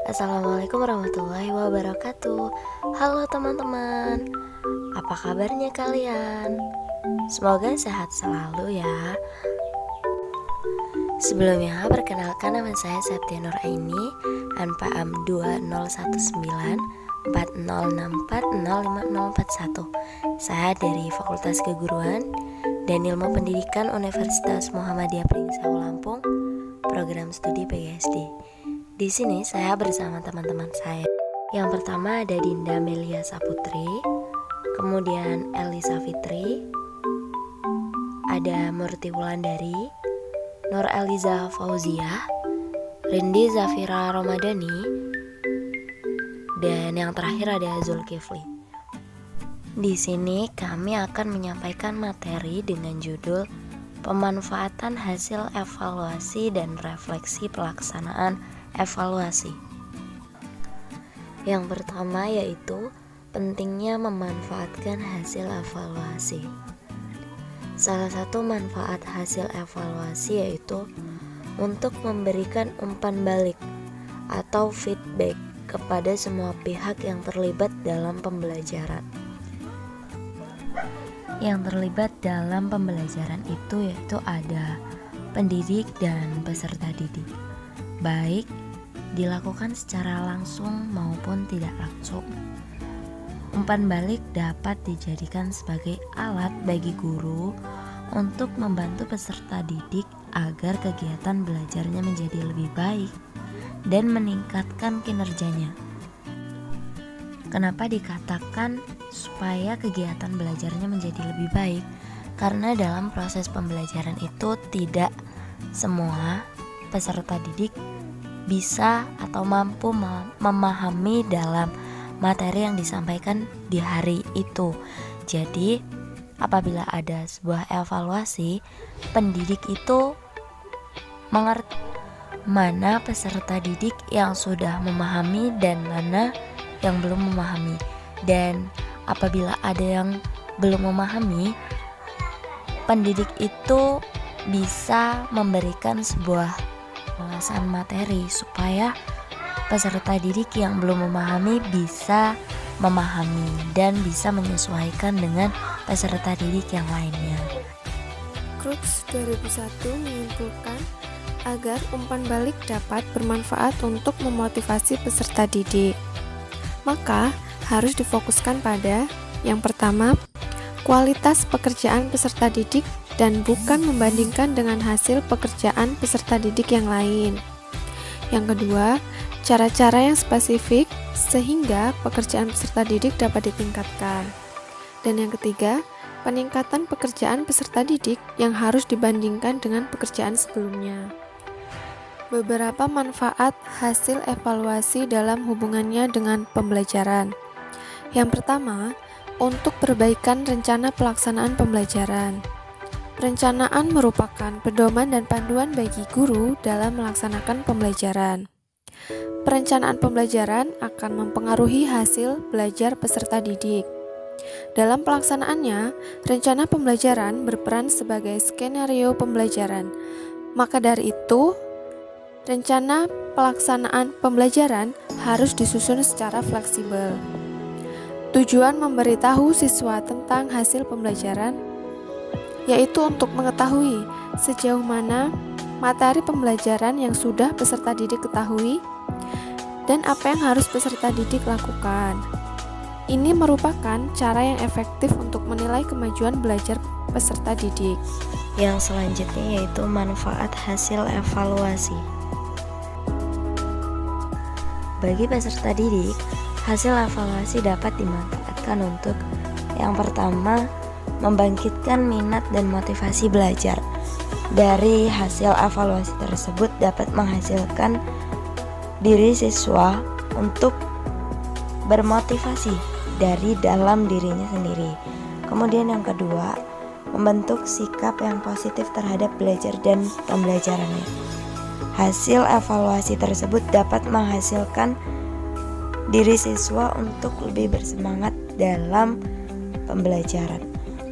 Assalamualaikum warahmatullahi wabarakatuh. Halo teman-teman, apa kabarnya kalian? Semoga sehat selalu ya. Sebelumnya, perkenalkan nama saya Septia Nur Aini, NPM 20194064054041. Saya dari Fakultas Keguruan dan Ilmu Pendidikan Universitas Muhammadiyah Pringsau Lampung, program studi PGSD. Di sini saya bersama teman-teman saya. Yang pertama ada Dinda Melia Saputri, kemudian Elisa Fitri, ada Murti Wulandari, Nur Eliza Fauzia, Rindi Zafira Ramadhani, dan yang terakhir ada Zulkifli. Di sini kami akan menyampaikan materi dengan judul pemanfaatan hasil evaluasi dan refleksi pelaksanaan evaluasi. Yang pertama yaitu pentingnya memanfaatkan hasil evaluasi. Salah satu manfaat hasil evaluasi yaitu untuk memberikan umpan balik atau feedback kepada semua pihak yang terlibat dalam pembelajaran. Yang terlibat dalam pembelajaran itu yaitu ada pendidik dan peserta didik, baik dilakukan secara langsung maupun tidak langsung. Umpan balik dapat dijadikan sebagai alat bagi guru untuk membantu peserta didik agar kegiatan belajarnya menjadi lebih baik dan meningkatkan kinerjanya. Kenapa dikatakan supaya kegiatan belajarnya menjadi lebih baik? Karena dalam proses pembelajaran itu tidak semua peserta didik bisa atau mampu memahami dalam materi yang disampaikan di hari itu. Jadi, apabila ada sebuah evaluasi, pendidik itu mengerti mana peserta didik yang sudah memahami dan mana yang belum memahami. Dan apabila ada yang belum memahami, pendidik itu bisa memberikan sebuah penjelasan materi supaya peserta didik yang belum memahami bisa memahami dan bisa menyesuaikan dengan peserta didik yang lainnya. Crux 2001 menyimpulkan agar umpan balik dapat bermanfaat untuk memotivasi peserta didik. Maka harus difokuskan pada yang pertama, kualitas pekerjaan peserta didik dan bukan membandingkan dengan hasil pekerjaan peserta didik yang lain. Yang kedua, cara-cara yang spesifik sehingga pekerjaan peserta didik dapat ditingkatkan. Dan yang ketiga, peningkatan pekerjaan peserta didik yang harus dibandingkan dengan pekerjaan sebelumnya. Beberapa manfaat hasil evaluasi dalam hubungannya dengan pembelajaran. Yang pertama, untuk perbaikan rencana pelaksanaan pembelajaran. Perencanaan merupakan pedoman dan panduan bagi guru dalam melaksanakan pembelajaran. Perencanaan pembelajaran akan mempengaruhi hasil belajar peserta didik. Dalam pelaksanaannya, rencana pembelajaran berperan sebagai skenario pembelajaran. Maka dari itu, rencana pelaksanaan pembelajaran harus disusun secara fleksibel. Tujuan memberitahu siswa tentang hasil pembelajaran yaitu untuk mengetahui sejauh mana materi pembelajaran yang sudah peserta didik ketahui dan apa yang harus peserta didik lakukan. Ini merupakan cara yang efektif untuk menilai kemajuan belajar peserta didik. Yang selanjutnya yaitu manfaat hasil evaluasi. Bagi peserta didik, hasil evaluasi dapat dimanfaatkan untuk yang pertama, membangkitkan minat dan motivasi belajar. Dari hasil evaluasi tersebut dapat menghasilkan diri siswa untuk bermotivasi dari dalam dirinya sendiri. Kemudian yang kedua, membentuk sikap yang positif terhadap belajar dan pembelajarannya. Hasil evaluasi tersebut dapat menghasilkan diri siswa untuk lebih bersemangat dalam pembelajaran.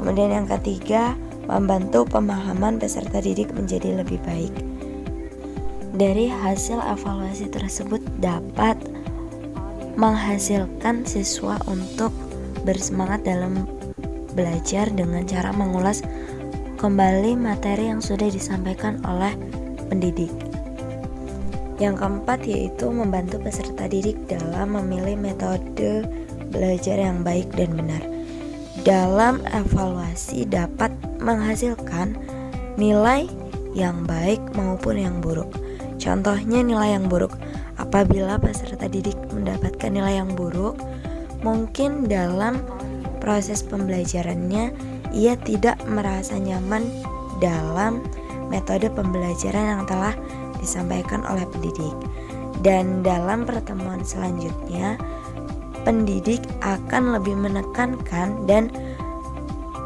Kemudian yang ketiga, membantu pemahaman peserta didik menjadi lebih baik. Dari hasil evaluasi tersebut dapat menghasilkan siswa untuk bersemangat dalam belajar dengan cara mengulas kembali materi yang sudah disampaikan oleh pendidik. Yang keempat yaitu membantu peserta didik dalam memilih metode belajar yang baik dan benar. Dalam evaluasi dapat menghasilkan nilai yang baik maupun yang buruk. Contohnya nilai yang buruk, apabila peserta didik mendapatkan nilai yang buruk, mungkin dalam proses pembelajarannya ia tidak merasa nyaman dalam metode pembelajaran yang telah disampaikan oleh pendidik. Dan dalam pertemuan selanjutnya, pendidik akan lebih menekankan dan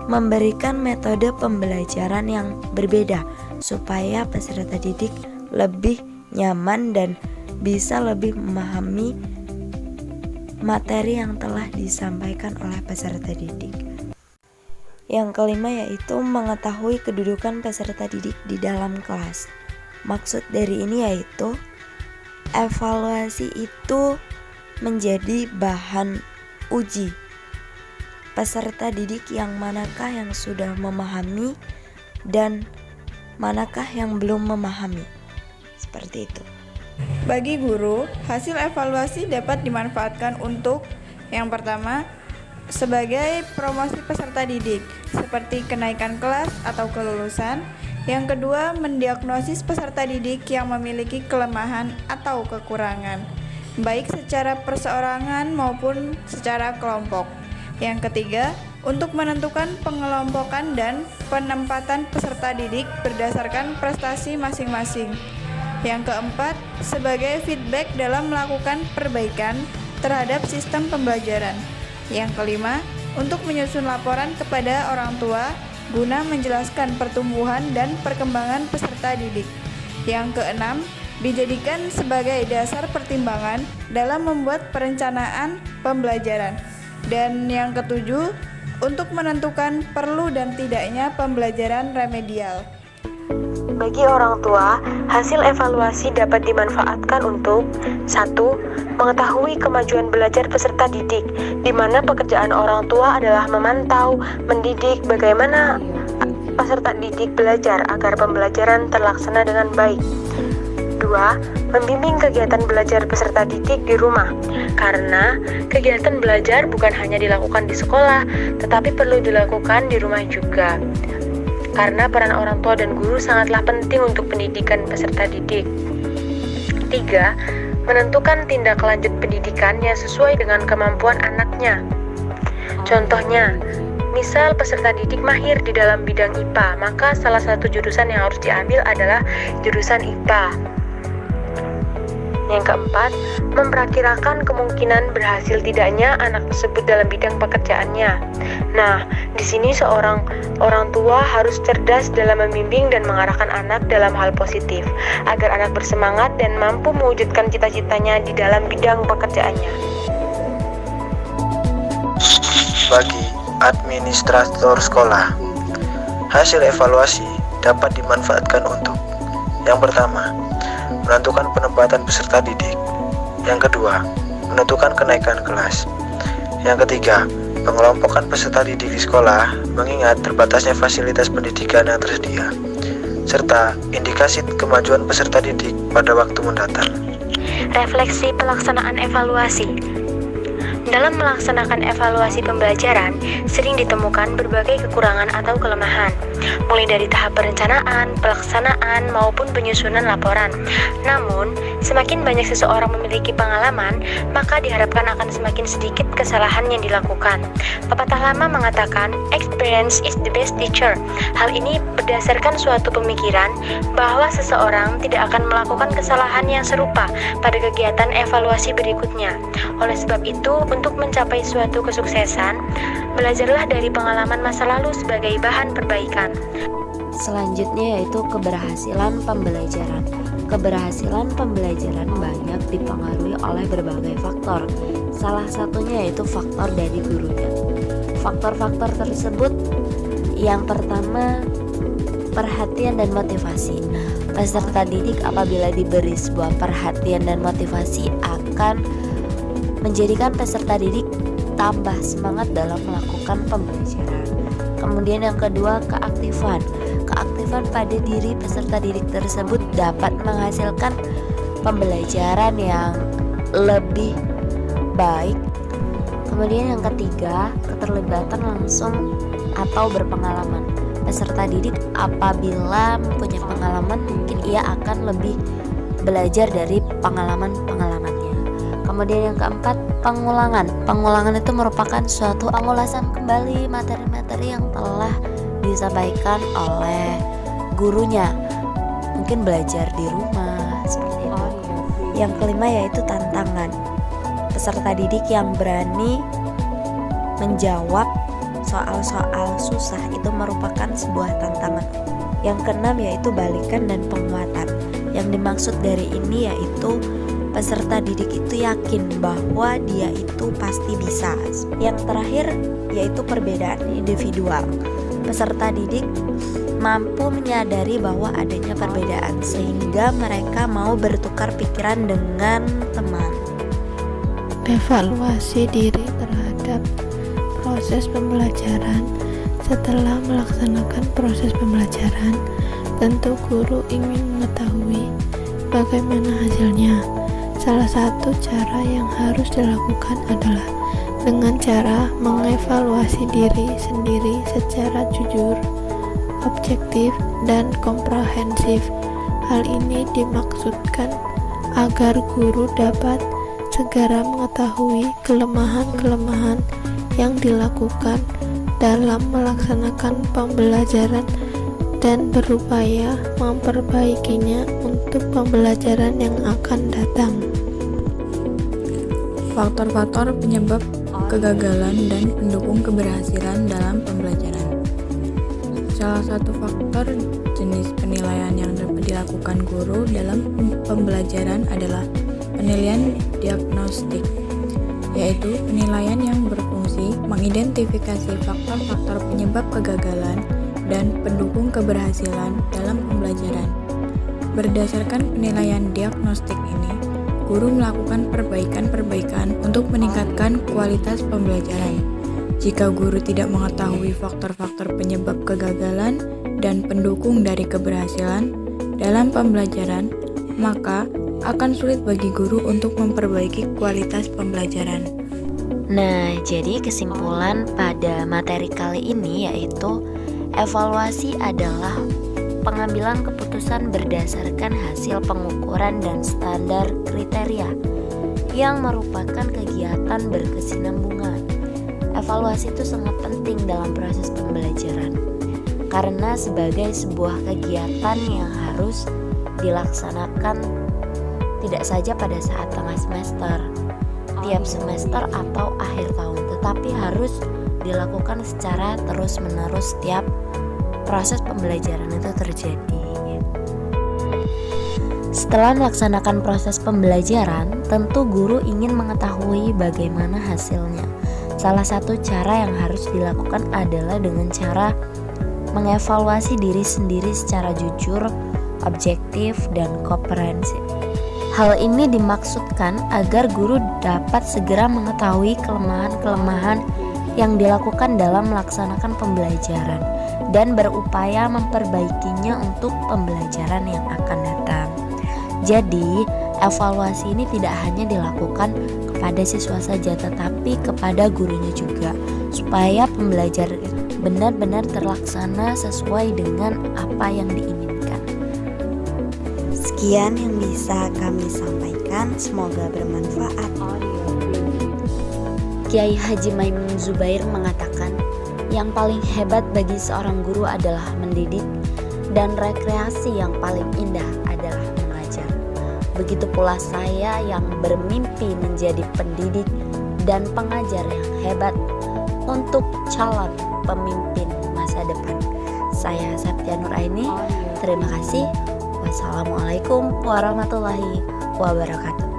memberikan metode pembelajaran yang berbeda supaya peserta didik lebih nyaman dan bisa lebih memahami materi yang telah disampaikan oleh peserta didik. Yang kelima yaitu mengetahui kedudukan peserta didik di dalam kelas. Maksud dari ini yaitu evaluasi itu menjadi bahan uji peserta didik yang manakah yang sudah memahami dan manakah yang belum memahami. Seperti itu. Bagi guru, hasil evaluasi dapat dimanfaatkan untuk yang pertama, sebagai promosi peserta didik, seperti kenaikan kelas atau kelulusan. Yang kedua, mendiagnosis peserta didik yang memiliki kelemahan atau kekurangan, baik secara perseorangan maupun secara kelompok. Yang ketiga, untuk menentukan pengelompokan dan penempatan peserta didik berdasarkan prestasi masing-masing. Yang keempat, sebagai feedback dalam melakukan perbaikan terhadap sistem pembelajaran. Yang kelima, untuk menyusun laporan kepada orang tua guna menjelaskan pertumbuhan dan perkembangan peserta didik. Yang keenam, dijadikan sebagai dasar pertimbangan dalam membuat perencanaan pembelajaran. Dan yang ketujuh, untuk menentukan perlu dan tidaknya pembelajaran remedial. Bagi orang tua, hasil evaluasi dapat dimanfaatkan untuk 1. Mengetahui kemajuan belajar peserta didik, di mana pekerjaan orang tua adalah memantau, mendidik bagaimana peserta didik belajar agar pembelajaran terlaksana dengan baik. 2. Membimbing kegiatan belajar peserta didik di rumah, karena kegiatan belajar bukan hanya dilakukan di sekolah, tetapi perlu dilakukan di rumah juga. Karena peran orang tua dan guru sangatlah penting untuk pendidikan peserta didik. 3. Menentukan tindak lanjut pendidikan yang sesuai dengan kemampuan anaknya. Contohnya, misal peserta didik mahir di dalam bidang IPA, maka salah satu jurusan yang harus diambil adalah jurusan IPA. Yang keempat, memperkirakan kemungkinan berhasil tidaknya anak tersebut dalam bidang pekerjaannya. Nah, di sini seorang orang tua harus cerdas dalam membimbing dan mengarahkan anak dalam hal positif, agar anak bersemangat dan mampu mewujudkan cita-citanya di dalam bidang pekerjaannya. Bagi administrator sekolah, hasil evaluasi dapat dimanfaatkan untuk yang pertama, menentukan penempatan peserta didik. Yang kedua, menentukan kenaikan kelas. Yang ketiga, pengelompokan peserta didik di sekolah mengingat terbatasnya fasilitas pendidikan yang tersedia, serta indikasi kemajuan peserta didik pada waktu mendatang. Refleksi pelaksanaan evaluasi. Dalam melaksanakan evaluasi pembelajaran, sering ditemukan berbagai kekurangan atau kelemahan, mulai dari tahap perencanaan, pelaksanaan, maupun penyusunan laporan. Namun, semakin banyak seseorang memiliki pengalaman, maka diharapkan akan semakin sedikit kesalahan yang dilakukan. Pepatah lama mengatakan, experience is the best teacher. Hal ini berdasarkan suatu pemikiran bahwa seseorang tidak akan melakukan kesalahan yang serupa pada kegiatan evaluasi berikutnya. Oleh sebab itu, untuk mencapai suatu kesuksesan, belajarlah dari pengalaman masa lalu sebagai bahan perbaikan. Selanjutnya yaitu keberhasilan pembelajaran. Keberhasilan pembelajaran banyak dipengaruhi oleh berbagai faktor. Salah satunya yaitu faktor dari gurunya. Faktor-faktor tersebut yang pertama, perhatian dan motivasi. Peserta didik apabila diberi sebuah perhatian dan motivasi akan menjadikan peserta didik tambah semangat dalam melakukan pembelajaran. Kemudian yang kedua, keaktifan. Keaktifan pada diri peserta didik tersebut dapat menghasilkan pembelajaran yang lebih baik. Kemudian yang ketiga, keterlibatan langsung atau berpengalaman. Peserta didik apabila mempunyai pengalaman, mungkin ia akan lebih belajar dari pengalaman-pengalamannya. Kemudian yang keempat, pengulangan. Pengulangan itu merupakan suatu pengulasan kembali materi-materi yang telah disampaikan oleh gurunya. Mungkin belajar di rumah seperti itu. Yang kelima yaitu tantangan. Peserta didik yang berani menjawab soal-soal susah itu merupakan sebuah tantangan. Yang keenam yaitu balikan dan penguatan. Yang dimaksud dari ini yaitu peserta didik itu yakin bahwa dia itu pasti bisa. Yang terakhir yaitu perbedaan individual. Peserta didik mampu menyadari bahwa adanya perbedaan sehingga mereka mau bertukar pikiran dengan teman. Evaluasi diri terhadap proses pembelajaran. Setelah melaksanakan proses pembelajaran, tentu guru ingin mengetahui bagaimana hasilnya. Salah satu cara yang harus dilakukan adalah dengan cara mengevaluasi diri sendiri secara jujur, objektif, dan komprehensif. Hal ini dimaksudkan agar guru dapat segera mengetahui kelemahan-kelemahan yang dilakukan dalam melaksanakan pembelajaran dan berupaya memperbaikinya untuk pembelajaran yang akan datang. Faktor-faktor penyebab kegagalan dan pendukung keberhasilan dalam pembelajaran. Salah satu faktor jenis penilaian yang dapat dilakukan guru dalam pembelajaran adalah penilaian diagnostik, yaitu penilaian yang berfungsi mengidentifikasi faktor-faktor penyebab kegagalan dan pendukung keberhasilan dalam pembelajaran. Berdasarkan penilaian diagnostik ini, guru melakukan perbaikan-perbaikan untuk meningkatkan kualitas pembelajaran. Jika guru tidak mengetahui faktor-faktor penyebab kegagalan dan pendukung dari keberhasilan dalam pembelajaran, maka akan sulit bagi guru untuk memperbaiki kualitas pembelajaran. Nah, jadi kesimpulan pada materi kali ini yaitu evaluasi adalah pengambilan keputusan berdasarkan hasil pengukuran dan standar kriteria yang merupakan kegiatan berkesinambungan. Evaluasi itu sangat penting dalam proses pembelajaran karena sebagai sebuah kegiatan yang harus dilaksanakan tidak saja pada saat tengah semester, tiap semester atau akhir tahun, tetapi harus dilakukan secara terus-menerus setiap proses pembelajaran itu terjadi. Setelah melaksanakan proses pembelajaran, tentu guru ingin mengetahui bagaimana hasilnya. Salah satu cara yang harus dilakukan adalah dengan cara mengevaluasi diri sendiri secara jujur, objektif, dan komprehensif. Hal ini dimaksudkan agar guru dapat segera mengetahui kelemahan-kelemahan yang dilakukan dalam melaksanakan pembelajaran dan berupaya memperbaikinya untuk pembelajaran yang akan datang. Jadi, evaluasi ini tidak hanya dilakukan kepada siswa saja tetapi kepada gurunya juga, supaya pembelajaran benar-benar terlaksana sesuai dengan apa yang diinginkan. Sekian yang bisa kami sampaikan, semoga bermanfaat. Kiai Haji Maimun Zubair mengatakan, yang paling hebat bagi seorang guru adalah mendidik dan rekreasi yang paling indah adalah mengajar. Begitu pula saya yang bermimpi menjadi pendidik dan pengajar yang hebat untuk calon pemimpin masa depan. Saya Septia Nuraini, terima kasih. Wassalamualaikum warahmatullahi wabarakatuh.